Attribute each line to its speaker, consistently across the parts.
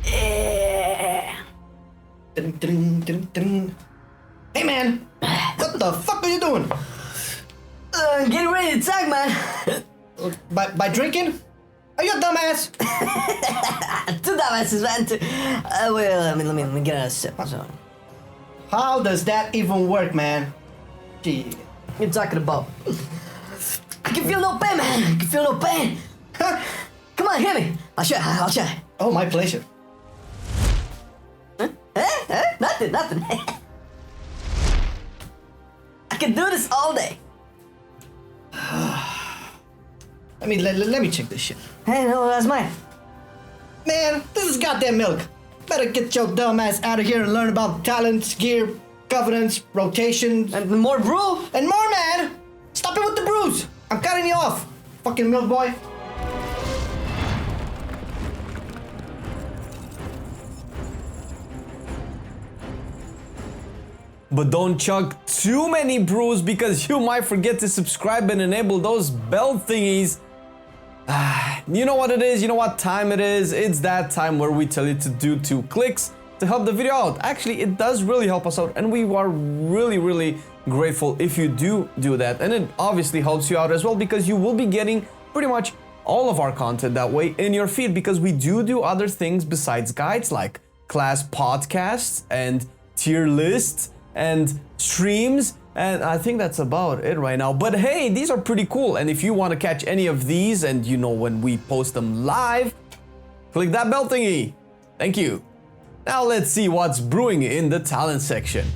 Speaker 1: Yeah.
Speaker 2: Hey man, what the fuck are you doing?
Speaker 1: Getting ready to attack, man.
Speaker 2: By drinking? Are you a dumbass?
Speaker 1: Two dumbasses, man. Well, let me get a sip. So.
Speaker 2: How does that even work, man? Gee.
Speaker 1: What are you talking about? I can feel no pain, man. I can feel no pain. Come on, hit me. I'll try.
Speaker 2: Oh, my pleasure.
Speaker 1: Huh? Nothing. I can do this all day.
Speaker 2: Let me check this shit.
Speaker 1: Hey, no, that's mine.
Speaker 2: Man, this is goddamn milk. Better get your dumb ass out of here and learn about talents, gear, covenants, rotations.
Speaker 1: And more brew.
Speaker 2: And more, man! Stop it with the brews! I'm cutting you off, fucking milk boy.
Speaker 3: But don't chug too many brews because you might forget to subscribe and enable those bell thingies. You know what it is, you know what time it is. It's that time where we tell you to do 2 clicks to help the video out. Actually, it does really help us out and we are really grateful if you do that. And it obviously helps you out as well because you will be getting pretty much all of our content that way in your feed because we do other things besides guides like class podcasts and tier lists and streams, and I think that's about it right now. But hey, these are pretty cool, and if you want to catch any of these and you know when we post them live, click that bell thingy. Thank you. Now let's see what's brewing in the talent section.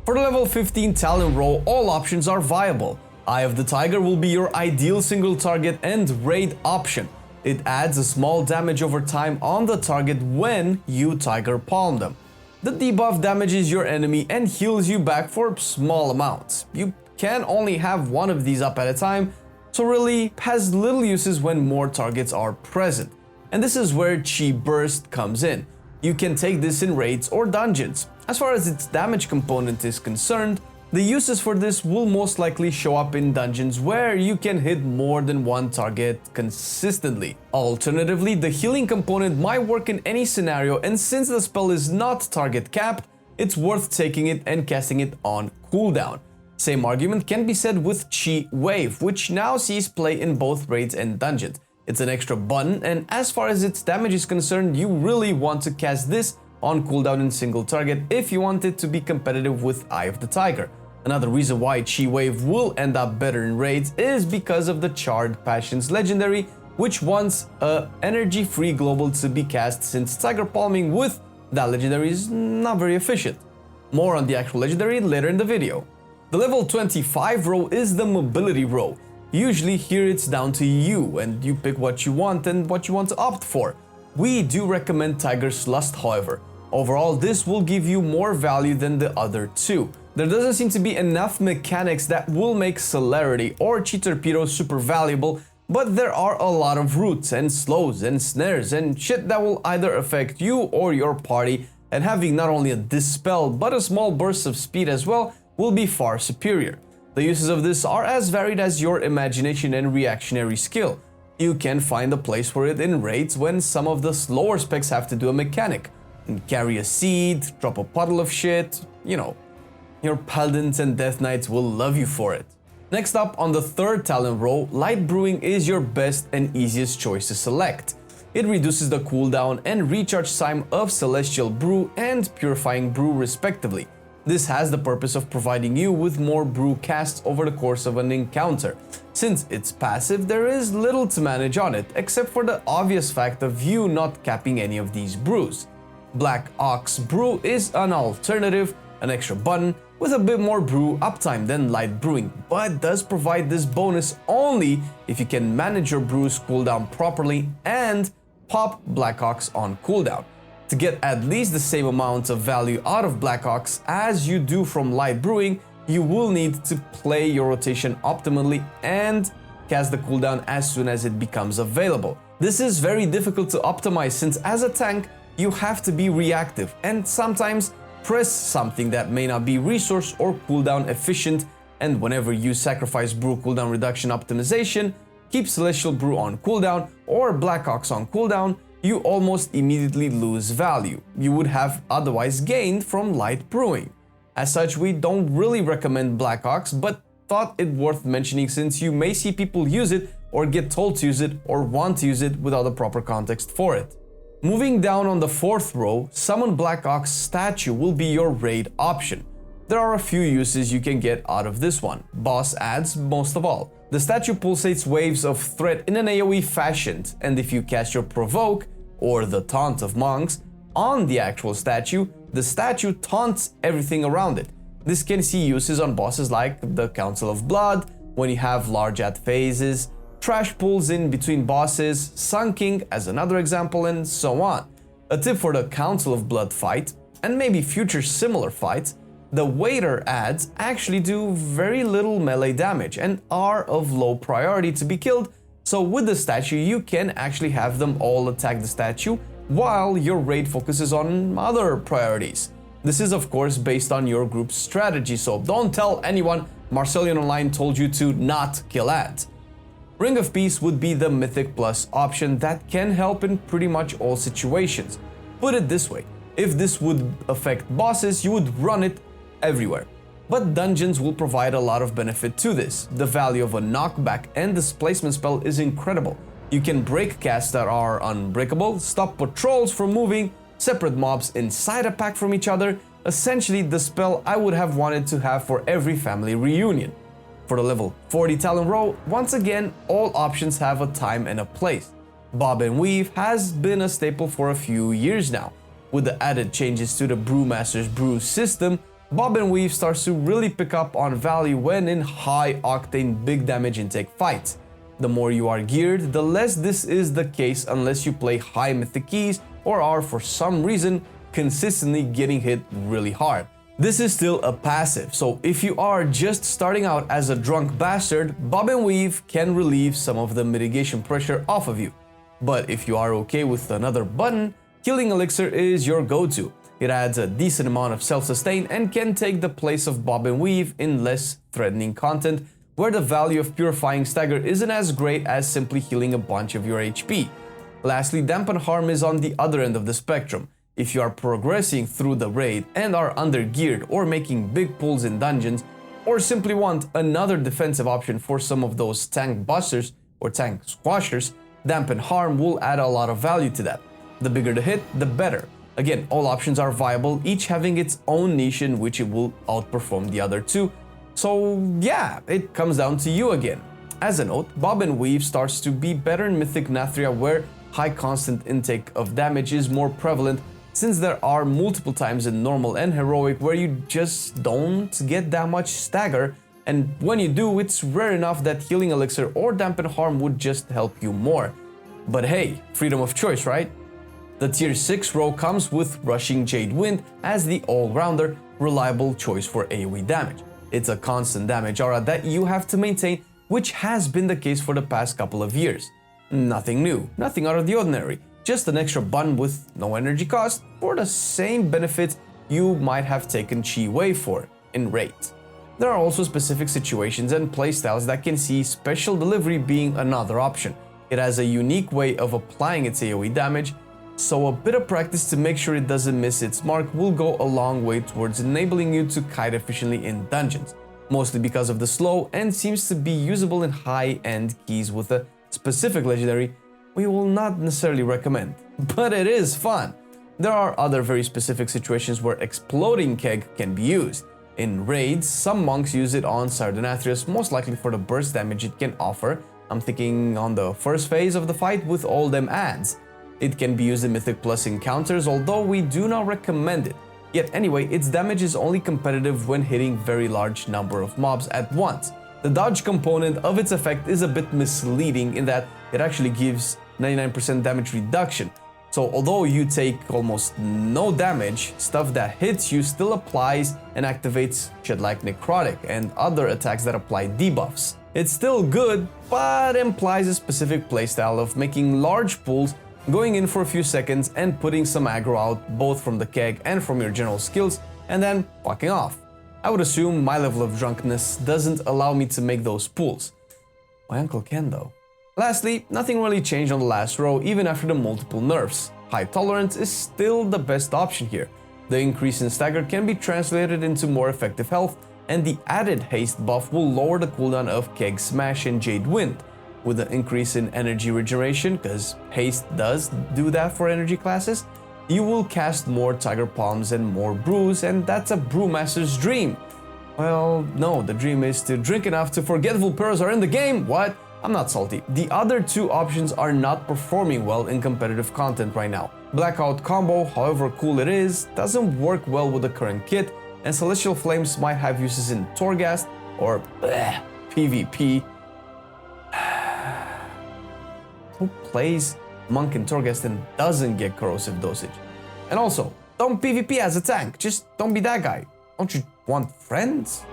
Speaker 3: For the level 15 talent row, all options are viable. Eye of the Tiger will be your ideal single target and raid option. It adds a small damage over time on the target when you Tiger Palm them. The debuff damages your enemy and heals you back for small amounts. You can only have one of these up at a time, so really has little uses when more targets are present. And this is where Chi Burst comes in. You can take this in raids or dungeons. As far as its damage component is concerned, the uses for this will most likely show up in dungeons where you can hit more than one target consistently. Alternatively, the healing component might work in any scenario, and since the spell is not target capped, it's worth taking it and casting it on cooldown. Same argument can be said with Chi Wave, which now sees play in both raids and dungeons. It's an extra button, and as far as its damage is concerned, you really want to cast this on cooldown in single target if you want it to be competitive with Eye of the Tiger. Another reason why Chi Wave will end up better in raids is because of the Charred Passions legendary, which wants a energy-free global to be cast since Tiger Palming with that legendary is not very efficient. More on the actual legendary later in the video. The level 25 row is the mobility row. Usually here it's down to you and you pick what you want and what you want to opt for. We do recommend Tiger's Lust, however. Overall, this will give you more value than the other two. There doesn't seem to be enough mechanics that will make Celerity or Chi Torpedo super valuable, but there are a lot of roots and slows and snares and shit that will either affect you or your party, and having not only a dispel but a small burst of speed as well will be far superior. The uses of this are as varied as your imagination and reactionary skill. You can find a place for it in raids when some of the slower specs have to do a mechanic. And carry a seed, drop a puddle of shit, you know. Your paladins and death knights will love you for it. Next up on the third talent row, light brewing is your best and easiest choice to select. It reduces the cooldown and recharge time of Celestial Brew and Purifying Brew respectively. This has the purpose of providing you with more brew casts over the course of an encounter. Since it's passive, there is little to manage on it, except for the obvious fact of you not capping any of these brews. Black Ox Brew is an alternative, an extra button, with a bit more brew uptime than light brewing, but does provide this bonus only if you can manage your brew's cooldown properly and pop Black Ox on cooldown. To get at least the same amount of value out of Black Ox as you do from light brewing, you will need to play your rotation optimally and cast the cooldown as soon as it becomes available. This is very difficult to optimize since as a tank, you have to be reactive and sometimes press something that may not be resource or cooldown efficient, and whenever you sacrifice brew cooldown reduction optimization, keep Celestial Brew on cooldown or Black Ox on cooldown, you almost immediately lose value you would have otherwise gained from light brewing. As such, we don't really recommend Black Ox, but thought it worth mentioning since you may see people use it or get told to use it or want to use it without the proper context for it. Moving down on the 4th row, Summon Black Ox statue will be your raid option. There are a few uses you can get out of this one, boss ads most of all. The statue pulsates waves of threat in an AoE fashion, and if you cast your Provoke, or the Taunt of Monks, on the actual statue, the statue taunts everything around it. This can see uses on bosses like the Council of Blood, when you have large ad phases, trash pulls in between bosses, sunking as another example, and so on. A tip for the Council of Blood fight, and maybe future similar fights, the waiter ads actually do very little melee damage and are of low priority to be killed, so with the statue you can actually have them all attack the statue while your raid focuses on other priorities. This is of course based on your group's strategy, so don't tell anyone MarcelianOnline told you to not kill ads. Ring of Peace would be the Mythic Plus option that can help in pretty much all situations. Put it this way, if this would affect bosses, you would run it everywhere. But dungeons will provide a lot of benefit to this. The value of a knockback and displacement spell is incredible. You can break casts that are unbreakable, stop patrols from moving, separate mobs inside a pack from each other, essentially the spell I would have wanted to have for every family reunion. For the level 40 talent row, once again, all options have a time and a place. Bob and Weave has been a staple for a few years now. With the added changes to the Brewmaster's brew system, Bob and Weave starts to really pick up on value when in high-octane big damage intake fights. The more you are geared, the less this is the case unless you play high mythic keys or are for some reason consistently getting hit really hard. This is still a passive, so if you are just starting out as a drunk bastard, Bob and Weave can relieve some of the mitigation pressure off of you. But if you are okay with another button, Healing Elixir is your go-to. It adds a decent amount of self-sustain and can take the place of Bob and Weave in less threatening content, where the value of Purifying Stagger isn't as great as simply healing a bunch of your HP. Lastly, Dampen Harm is on the other end of the spectrum. If you are progressing through the raid and are under-geared or making big pulls in dungeons, or simply want another defensive option for some of those tank busters or tank squashers, Dampen Harm will add a lot of value to that. The bigger the hit, the better. Again, all options are viable, each having its own niche in which it will outperform the other two. So yeah, it comes down to you again. As a note, Bob and Weave starts to be better in Mythic Nathria, where high constant intake of damage is more prevalent, since there are multiple times in normal and heroic where you just don't get that much stagger, and when you do, it's rare enough that Healing Elixir or Dampen Harm would just help you more. But hey, freedom of choice, right? The tier 6 row comes with Rushing Jade Wind as the all-rounder, reliable choice for AoE damage. It's a constant damage aura that you have to maintain, which has been the case for the past couple of years. Nothing new, nothing out of the ordinary, just an extra button with no energy cost for the same benefits you might have taken Chi Wei for in raids. There are also specific situations and playstyles that can see Special Delivery being another option. It has a unique way of applying its AoE damage, so a bit of practice to make sure it doesn't miss its mark will go a long way towards enabling you to kite efficiently in dungeons, mostly because of the slow and seems to be usable in high-end keys with a specific legendary we will not necessarily recommend, but it is fun. There are other very specific situations where Exploding Keg can be used. In raids, some monks use it on Sardonathrius, most likely for the burst damage it can offer. I'm thinking on the first phase of the fight with all them ads. It can be used in Mythic Plus encounters, although we do not recommend it. Yet anyway, its damage is only competitive when hitting very large number of mobs at once. The dodge component of its effect is a bit misleading in that it actually gives 99% damage reduction. So although you take almost no damage, stuff that hits you still applies and activates shit like Necrotic and other attacks that apply debuffs. It's still good, but implies a specific playstyle of making large pulls, going in for a few seconds and putting some aggro out both from the keg and from your general skills, and then fucking off. I would assume my level of drunkenness doesn't allow me to make those pulls. My uncle can though. Lastly, nothing really changed on the last row even after the multiple nerfs. High tolerance is still the best option here. The increase in stagger can be translated into more effective health, and the added haste buff will lower the cooldown of Keg Smash and Jade Wind. With the increase in energy regeneration, because haste does do that for energy classes, you will cast more Tiger Palms and more brews, and that's a Brewmaster's dream. Well, no, the dream is to drink enough to forgetful pearls are in the game. What? I'm not salty. The other two options are not performing well in competitive content right now. Blackout Combo, however cool it is, doesn't work well with the current kit, and Celestial Flames might have uses in Torghast or PvP. Who plays Monk and Torghast and doesn't get corrosive dosage? And also, don't PvP as a tank, just don't be that guy. Don't you want friends?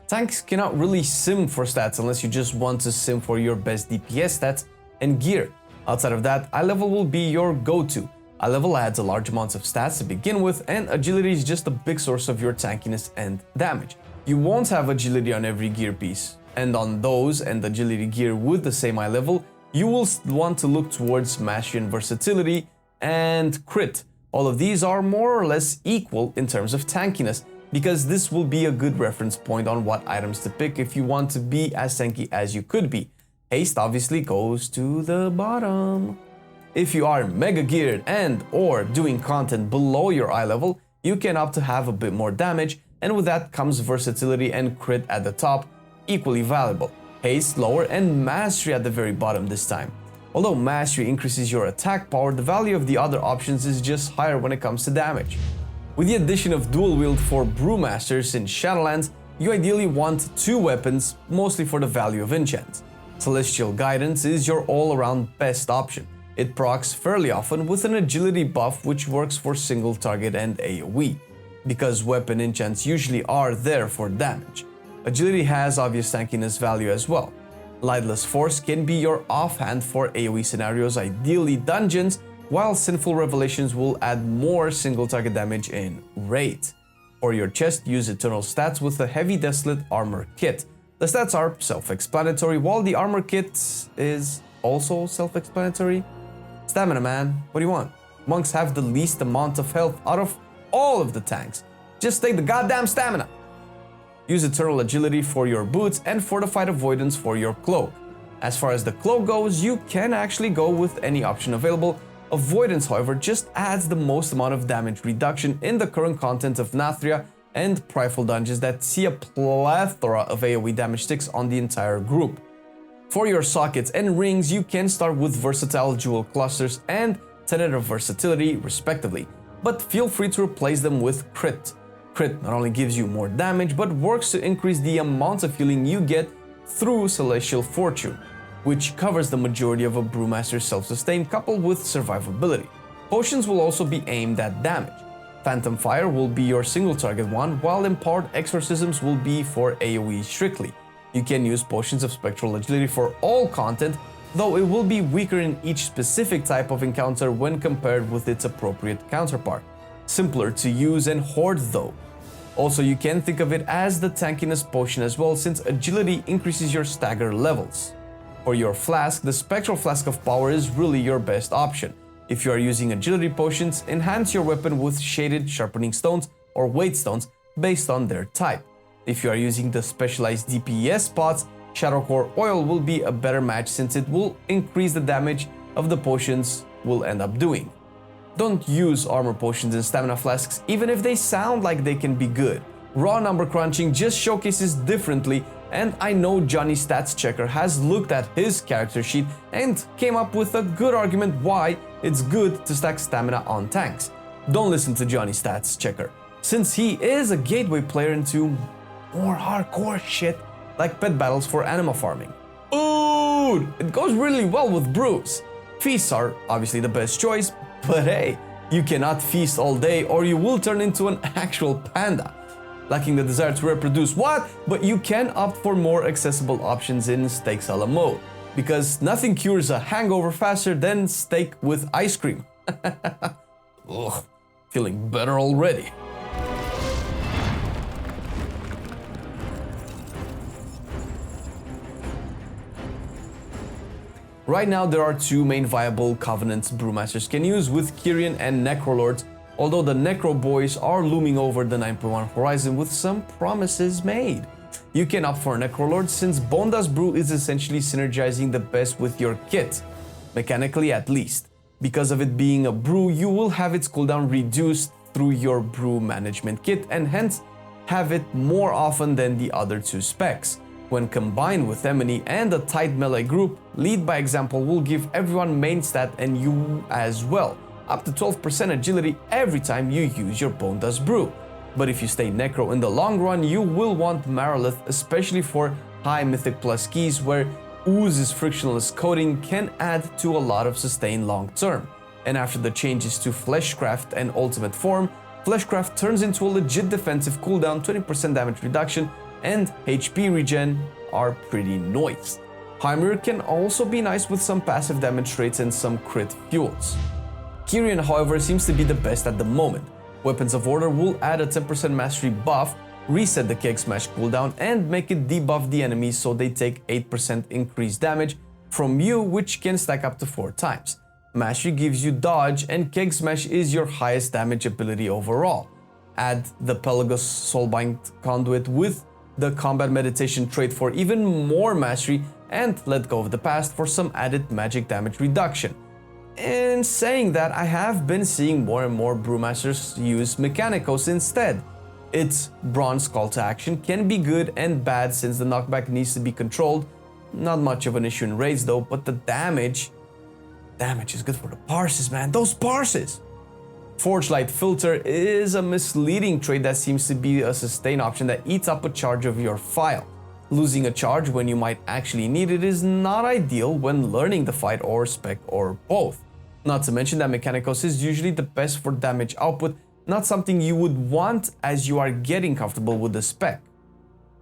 Speaker 3: Tanks cannot really sim for stats unless you just want to sim for your best DPS stats and gear. Outside of that, eye level will be your go-to. Eye level adds a large amount of stats to begin with, and agility is just a big source of your tankiness and damage. You won't have agility on every gear piece, and on those and agility gear with the same eye level, you will want to look towards mastery and versatility and crit. All of these are more or less equal in terms of tankiness, because this will be a good reference point on what items to pick if you want to be as tanky as you could be. Haste obviously goes to the bottom. If you are mega geared and or doing content below your eye level, you can opt to have a bit more damage, and with that comes versatility and crit at the top, equally valuable. Haste lower and mastery at the very bottom this time. Although mastery increases your attack power, the value of the other options is just higher when it comes to damage. With the addition of dual wield for Brewmasters in Shadowlands, you ideally want two weapons, mostly for the value of enchants. Celestial Guidance is your all-around best option. It procs fairly often with an agility buff which works for single target and AoE, because weapon enchants usually are there for damage. Agility has obvious tankiness value as well. Lightless Force can be your offhand for AoE scenarios, ideally dungeons, while Sinful Revelations will add more single target damage in raid. For your chest, use Eternal Stats with the Heavy Desolate Armor Kit. The stats are self-explanatory, while the armor kit is also self-explanatory. Stamina, man, what do you want? Monks have the least amount of health out of all of the tanks. Just take the goddamn stamina. Use Eternal Agility for your boots and Fortified Avoidance for your cloak. As far as the cloak goes, you can actually go with any option available. Avoidance, however, just adds the most amount of damage reduction in the current content of Nathria and Prideful dungeons that see a plethora of AoE damage sticks on the entire group. For your sockets and rings, you can start with Versatile Jewel Clusters and Tenet of Versatility, respectively, but feel free to replace them with Crit. Crit not only gives you more damage, but works to increase the amount of healing you get through Celestial Fortune, which covers the majority of a Brewmaster's self-sustain coupled with survivability. Potions will also be aimed at damage. Phantom Fire will be your single target one, while Empowered Exorcisms will be for AoE strictly. You can use Potions of Spectral Agility for all content, though it will be weaker in each specific type of encounter when compared with its appropriate counterpart. Simpler to use and hoard though. Also, you can think of it as the tankiness potion as well, since agility increases your stagger levels. For your flask, the Spectral Flask of Power is really your best option. If you are using agility potions, enhance your weapon with shaded sharpening stones or weight stones based on their type. If you are using the specialized DPS pots, Shadow Core Oil will be a better match since it will increase the damage of the potions will end up doing. Don't use armor potions and stamina flasks even if they sound like they can be good. Raw number crunching just showcases differently, and I know Johnny Stats Checker has looked at his character sheet and came up with a good argument why it's good to stack stamina on tanks. Don't listen to Johnny Stats Checker, since he is a gateway player into more hardcore shit like pet battles for anima farming. Food! It goes really well with brews. Feasts are obviously the best choice, but hey, you cannot feast all day or you will turn into an actual panda. Lacking the desire to reproduce what? But you can opt for more accessible options in steak salad mode, because nothing cures a hangover faster than steak with ice cream. Ugh, feeling better already. Right now, there are two main viable covenants Brewmasters can use with Kyrian and Necrolords, although the Necro Boys are looming over the 9.1 horizon with some promises made. You can opt for a Necrolord since Bone Dust Brew is essentially synergizing the best with your kit, mechanically at least. Because of it being a brew, you will have its cooldown reduced through your brew management kit and hence have it more often than the other two specs. When combined with Emony and a tight melee group, Lead by Example will give everyone main stat and you as well, up to 12% agility every time you use your Bone Dust Brew. But if you stay Necro in the long run, you will want Marilith, especially for high Mythic Plus keys where Ooze's frictionless coating can add to a lot of sustain long term. And after the changes to Fleshcraft and Ultimate Form, Fleshcraft turns into a legit defensive cooldown, 20% damage reduction, and HP regen are pretty nice. Heimer can also be nice with some passive damage traits and some crit fuels. Kyrian, however, seems to be the best at the moment. Weapons of Order will add a 10% mastery buff, reset the Keg Smash cooldown, and make it debuff the enemies so they take 8% increased damage from you, which can stack up to 4 times. Mastery gives you dodge, and Keg Smash is your highest damage ability overall. Add the Pelagos Soulbinds Conduit with the Combat Meditation trait for even more mastery, and Let Go of the Past for some added magic damage reduction. In saying that, I have been seeing more and more Brewmasters use Mechanicos instead. Its bronze call to action can be good and bad since the knockback needs to be controlled. Not much of an issue in raids though, but the damage is good for the parses, man, those parses! Forge Light Filter is a misleading trait that seems to be a sustain option that eats up a charge of your file. Losing a charge when you might actually need it is not ideal when learning the fight or spec or both. Not to mention that Mechanicos is usually the best for damage output, not something you would want as you are getting comfortable with the spec.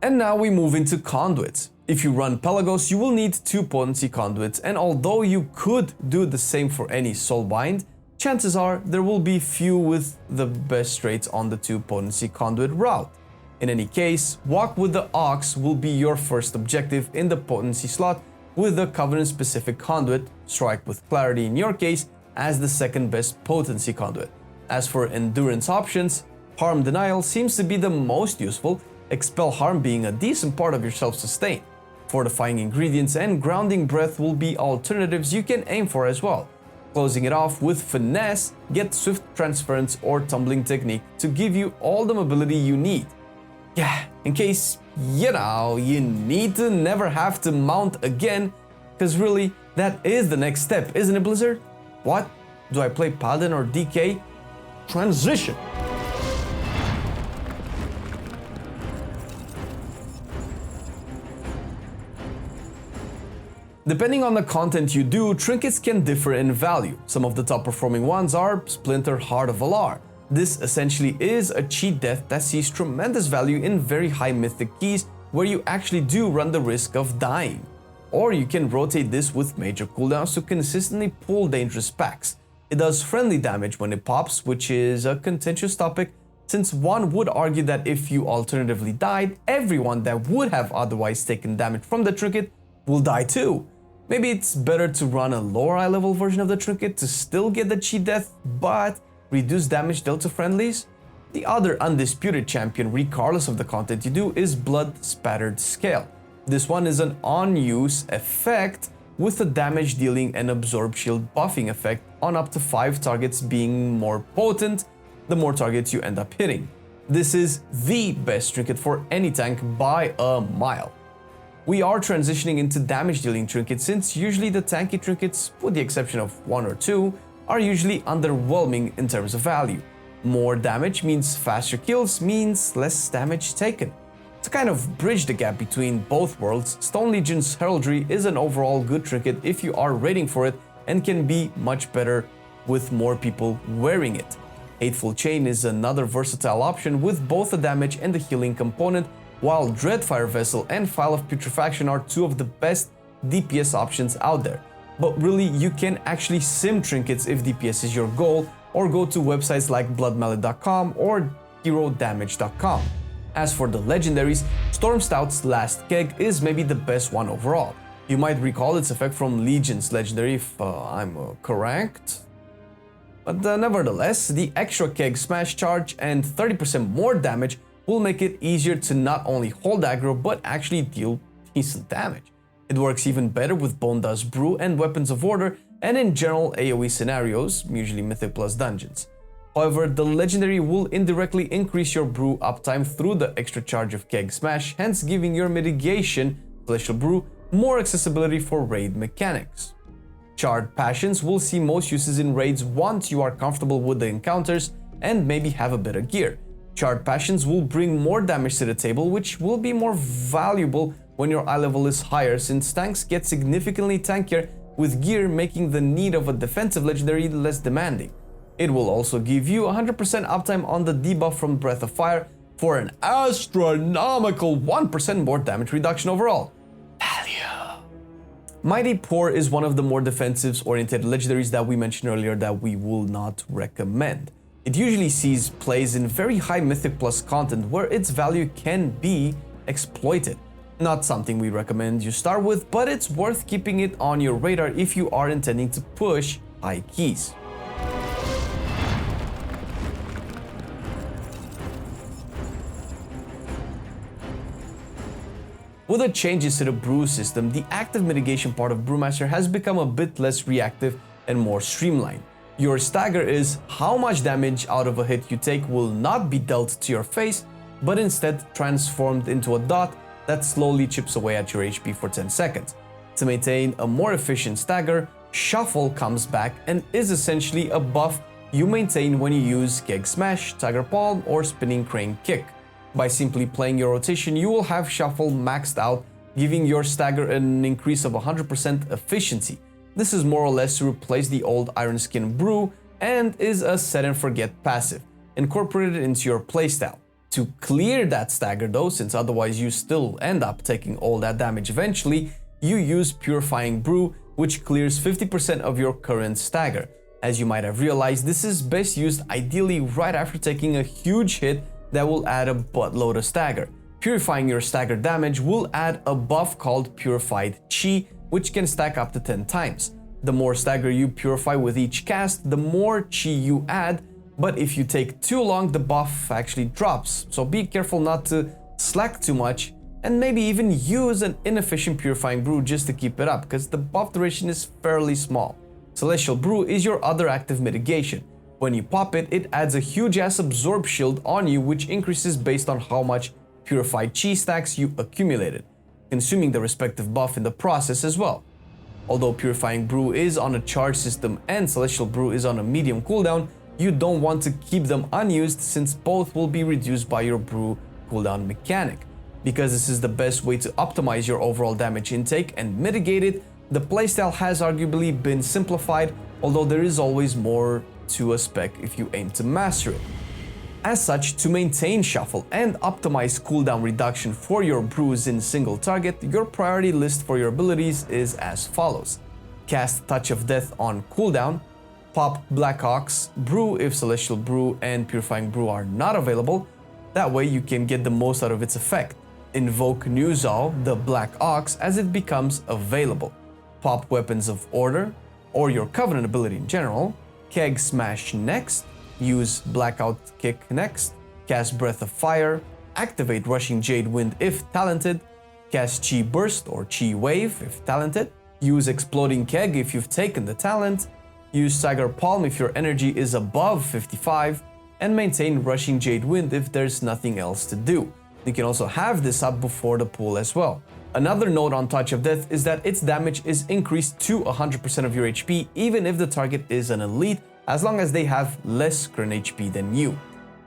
Speaker 3: And now we move into conduits. If you run Pelagos, you will need 2 potency conduits, and although you could do the same for any Soulbind, chances are there will be few with the best traits on the 2 potency conduit route. In any case, walk with the Ox will be your first objective in the potency slot, with the Covenant specific conduit, Strike with Clarity in your case, as the second best potency conduit. As for endurance options, Harm Denial seems to be the most useful, Expel Harm being a decent part of your self-sustain. Fortifying Ingredients and Grounding Breath will be alternatives you can aim for as well. Closing it off with Finesse, get Swift Transference or Tumbling Technique to give you all the mobility you need. Yeah, in case, you need to never have to mount again, because really, that is the next step, isn't it, Blizzard? What? Do I play Paladin or DK? Transition! Depending on the content you do, trinkets can differ in value. Some of the top performing ones are Splinter Heart of Valar. This essentially is a cheat death that sees tremendous value in very high mythic keys where you actually do run the risk of dying. Or you can rotate this with major cooldowns to consistently pull dangerous packs. It does friendly damage when it pops, which is a contentious topic since one would argue that if you alternatively died, everyone that would have otherwise taken damage from the trinket will die too. Maybe it's better to run a lower eye level version of the trinket to still get the cheat death, but reduce damage dealt to friendlies? The other undisputed champion, regardless of the content you do, is Blood Spattered Scale. This one is an on-use effect with a damage dealing and absorb shield buffing effect on up to 5 targets, being more potent the more targets you end up hitting. This is the best trinket for any tank by a mile. We are transitioning into damage dealing trinkets since usually the tanky trinkets, with the exception of 1 or 2, are usually underwhelming in terms of value. More damage means faster kills, means less damage taken. To kind of bridge the gap between both worlds, Stone Legion's Heraldry is an overall good trinket if you are raiding for it and can be much better with more people wearing it. Hateful Chain is another versatile option with both the damage and the healing component, while Dreadfire Vessel and File of Putrefaction are 2 of the best DPS options out there. But really, you can actually sim trinkets if DPS is your goal, or go to websites like bloodmallet.com or herodamage.com. As for the legendaries, Storm Stout's Last Keg is maybe the best one overall. You might recall its effect from Legion's Legendary if I'm correct. But nevertheless, the extra keg smash charge and 30% more damage will make it easier to not only hold aggro but actually deal decent damage. It works even better with Bone Dust Brew and Weapons of Order and in general AoE scenarios, usually Mythic plus dungeons. However, the Legendary will indirectly increase your brew uptime through the extra charge of Keg Smash, hence giving your mitigation, Celestial Brew, more accessibility for raid mechanics. Charred Passions will see most uses in raids once you are comfortable with the encounters and maybe have a bit of gear. Charred Passions will bring more damage to the table, which will be more valuable when your eye level is higher, since tanks get significantly tankier with gear, making the need of a defensive legendary less demanding. It will also give you 100% uptime on the debuff from Breath of Fire for an astronomical 1% more damage reduction overall. Mighty Pour is one of the more defensive-oriented legendaries that we mentioned earlier that we will not recommend. It usually sees plays in very high Mythic Plus content where its value can be exploited. Not something we recommend you start with, but it's worth keeping it on your radar if you are intending to push high keys. With the changes to the brew system, the active mitigation part of Brewmaster has become a bit less reactive and more streamlined. Your stagger is how much damage out of a hit you take will not be dealt to your face, but instead transformed into a dot that slowly chips away at your HP for 10 seconds. To maintain a more efficient stagger, Shuffle comes back and is essentially a buff you maintain when you use Keg Smash, Tiger Palm, or Spinning Crane Kick. By simply playing your rotation, you will have Shuffle maxed out, giving your stagger an increase of 100% efficiency. This is more or less to replace the old Iron Skin Brew and is a set and forget passive, incorporated into your playstyle. To clear that stagger though, since otherwise you still end up taking all that damage eventually, you use Purifying Brew, which clears 50% of your current stagger. As you might have realized, this is best used ideally right after taking a huge hit that will add a buttload of stagger. Purifying your stagger damage will add a buff called Purified Chi, which can stack up to 10 times. The more stagger you purify with each cast, the more Chi you add, but if you take too long, the buff actually drops, so be careful not to slack too much and maybe even use an inefficient Purifying Brew just to keep it up, because the buff duration is fairly small. Celestial Brew is your other active mitigation. When you pop it, it adds a huge ass absorb shield on you, which increases based on how much purified chi stacks you accumulated, consuming the respective buff in the process as well. Although Purifying Brew is on a charge system and Celestial Brew is on a medium cooldown, you don't want to keep them unused since both will be reduced by your brew cooldown mechanic. Because this is the best way to optimize your overall damage intake and mitigate it, the playstyle has arguably been simplified, although there is always more to a spec if you aim to master it. As such, to maintain shuffle and optimize cooldown reduction for your brews in single target, your priority list for your abilities is as follows. Cast Touch of Death on cooldown, pop Black Ox Brew if Celestial Brew and Purifying Brew are not available, that way you can get the most out of its effect. Invoke New Zal, the Black Ox, as it becomes available. Pop Weapons of Order, or your Covenant ability in general. Keg Smash next, use Blackout Kick next, cast Breath of Fire, activate Rushing Jade Wind if talented, cast Chi Burst or Chi Wave if talented, use Exploding Keg if you've taken the talent, use Tiger Palm if your energy is above 55, and maintain Rushing Jade Wind if there's nothing else to do. You can also have this up before the pool as well. Another note on Touch of Death is that its damage is increased to 100% of your HP even if the target is an elite, as long as they have less current HP than you.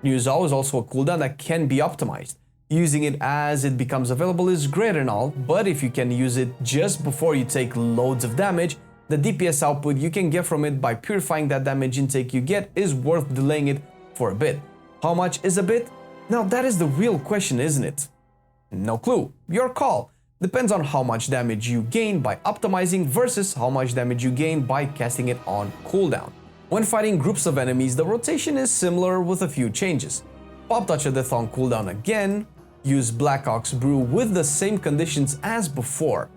Speaker 3: New Zal is also a cooldown that can be optimized. Using it as it becomes available is great and all, but if you can use it just before you take loads of damage, the DPS output you can get from it by purifying that damage intake you get is worth delaying it for a bit. How much is a bit? Now that is the real question, isn't it? No clue. Your call. Depends on how much damage you gain by optimizing versus how much damage you gain by casting it on cooldown. When fighting groups of enemies, the rotation is similar with a few changes. Pop Touch of Death on cooldown again, use Black Ox Brew with the same conditions as before.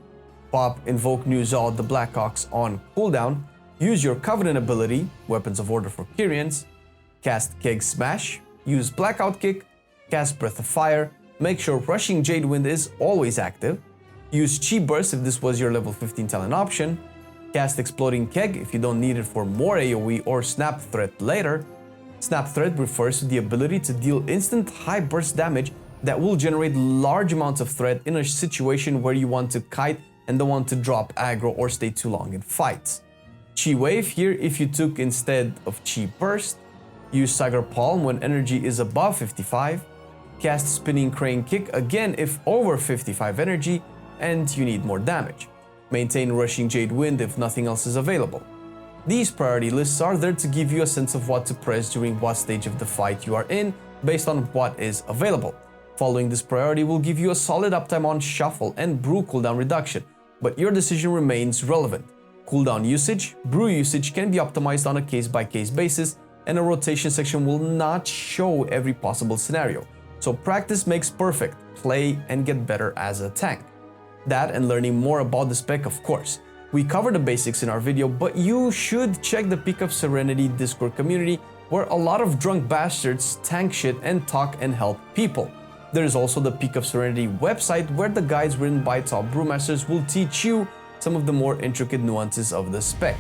Speaker 3: Pop Invoke New Zod the Black Ox on cooldown. Use your Covenant ability, Weapons of Order for Kyrians. Cast Keg Smash. Use Blackout Kick. Cast Breath of Fire. Make sure Rushing Jade Wind is always active. Use Chi Burst if this was your level 15 talent option. Cast Exploding Keg if you don't need it for more AoE or Snap Threat later. Snap Threat refers to the ability to deal instant high burst damage that will generate large amounts of threat in a situation where you want to kite and don't want to drop aggro or stay too long in fights. Chi Wave here if you took instead of Chi Burst. Use Sagar Palm when energy is above 55. Cast Spinning Crane Kick again if over 55 energy and you need more damage. Maintain Rushing Jade Wind if nothing else is available. These priority lists are there to give you a sense of what to press during what stage of the fight you are in based on what is available. Following this priority will give you a solid uptime on shuffle and brew cooldown reduction, but your decision remains relevant. Cooldown usage, brew usage can be optimized on a case-by-case basis, and a rotation section will not show every possible scenario. So practice makes perfect, play and get better as a tank. That and learning more about the spec, of course. We covered the basics in our video, but you should check the Peak of Serenity Discord community where a lot of drunk bastards tank shit and talk and help people. There is also the Peak of Serenity website where the guides written by top brewmasters will teach you some of the more intricate nuances of the spec.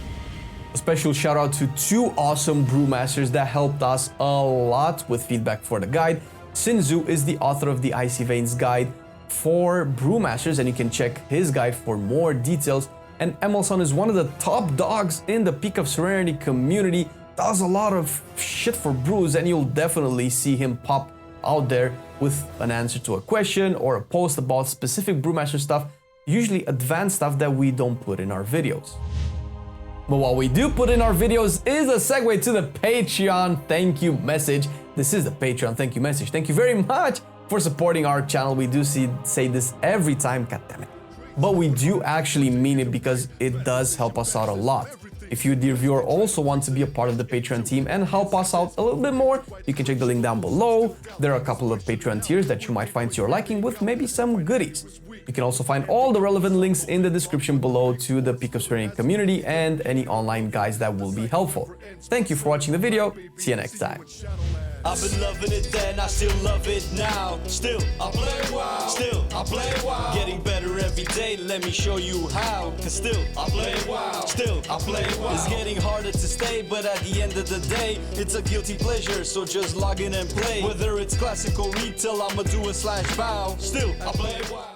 Speaker 3: A special shout out to two awesome brewmasters that helped us a lot with feedback for the guide. Sinzu is the author of the Icy Veins guide for brewmasters, and you can check his guide for more details. And Emelson is one of the top dogs in the Peak of Serenity community, does a lot of shit for brews, and you'll definitely see him pop out there with an answer to a question or a post about specific brewmaster stuff, usually advanced stuff that we don't put in our videos. But what we do put in our videos is a segue to the Patreon thank you message. This is the Patreon thank you message. Thank you very much for supporting our channel. We do say this every time, goddammit. But we do actually mean it because it does help us out a lot. If you, dear viewer, also want to be a part of the Patreon team and help us out a little bit more, you can check the link down below. There are a couple of Patreon tiers that you might find to your liking with maybe some goodies. You can also find all the relevant links in the description below to the Peak of Serenity community and any online guides that will be helpful. Thank you for watching the video. See you next time.
Speaker 4: I've been loving it then, I still love it now. Still, I play WoW. Still, I play WoW. Getting better every day, let me show you how. Cause still, I play WoW. Still, I play WoW. It's getting harder to stay, but at the end of the day, it's a guilty pleasure, so just log in and play. Whether it's classic or retail, I'ma do a /bow. Still, I play WoW.